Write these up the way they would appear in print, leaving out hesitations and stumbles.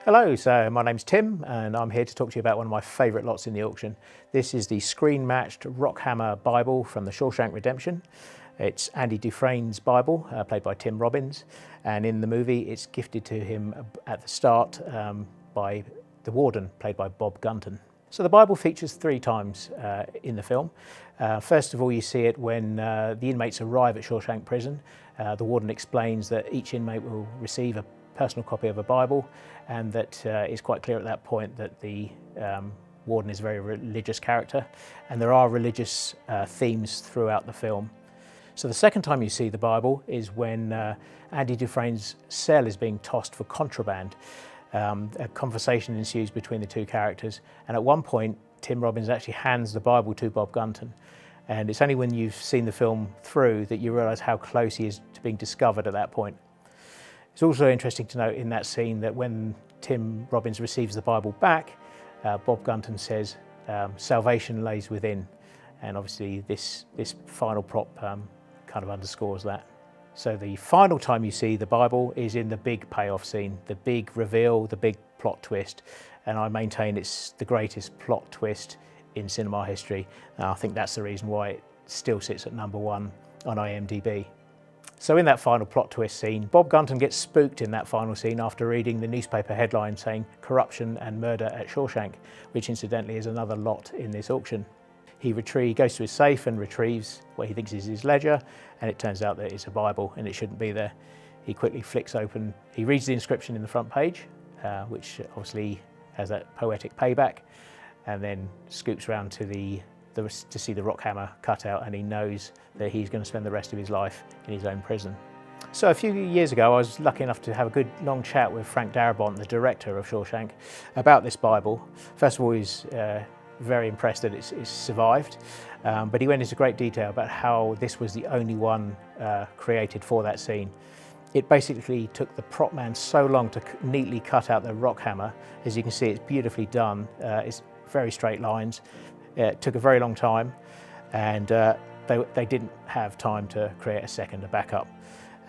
Hello, so my name's Tim and I'm here to talk to you about one of my favourite lots in the auction. This is the screen-matched Rockhammer Bible from the Shawshank Redemption. It's Andy Dufresne's Bible, played by Tim Robbins, and in the movie it's gifted to him at the start by the warden, played by Bob Gunton. So the Bible features 3 times in the film. First of all, you see it when the inmates arrive at Shawshank Prison. The warden explains that each inmate will receive a personal copy of a Bible, and that it's quite clear at that point that the warden is a very religious character, and there are religious themes throughout the film. So the second time you see the Bible is when Andy Dufresne's cell is being tossed for contraband. A conversation ensues between the 2 characters, and at one point Tim Robbins actually hands the Bible to Bob Gunton, and it's only when you've seen the film through that you realise how close he is to being discovered at that point. It's also interesting to note in that scene that when Tim Robbins receives the Bible back, Bob Gunton says, "Salvation lays within," and obviously this final prop kind of underscores that. So the final time you see the Bible is in the big payoff scene, the big reveal, the big plot twist, and I maintain it's the greatest plot twist in cinema history. I think that's the reason why it still sits at #1 on IMDb. So in that final plot twist scene, Bob Gunton gets spooked in that final scene after reading the newspaper headline saying "Corruption and Murder at Shawshank," which incidentally is another lot in this auction. He goes to his safe and retrieves what he thinks is his ledger, and it turns out that it's a Bible and it shouldn't be there. He quickly flicks open, he reads the inscription in the front page, which obviously has that poetic payback, and then scoops around to see the Rockhammer cutout, and he knows that he's going to spend the rest of his life in his own prison. So a few years ago I was lucky enough to have a good long chat with Frank Darabont, the director of Shawshank, about this Bible. First of all, he's very impressed that it's survived, but he went into great detail about how this was the only one created for that scene. It basically took the prop man so long to neatly cut out the Rockhammer. As you can see, it's beautifully done. It's very straight lines. It took a very long time, and they didn't have time to create a second to back up.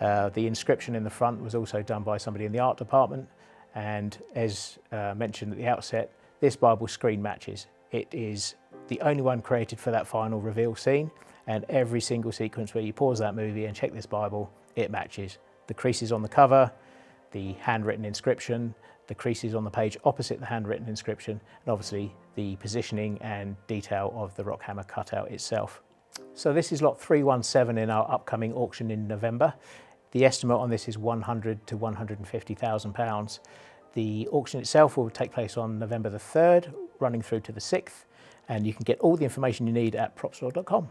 The inscription in the front was also done by somebody in the art department, and as mentioned at the outset, this Bible screen matches. It is the only one created for that final reveal scene, and every single sequence where you pause that movie and check this Bible, it matches. The creases on the cover, the handwritten inscription, the creases on the page opposite the handwritten inscription, and obviously the positioning and detail of the Rockhammer cutout itself. So this is lot 317 in our upcoming auction in November. The estimate on this is £100,000 to £150,000. The auction itself will take place on November the 3rd, running through to the 6th, and you can get all the information you need at propstore.com.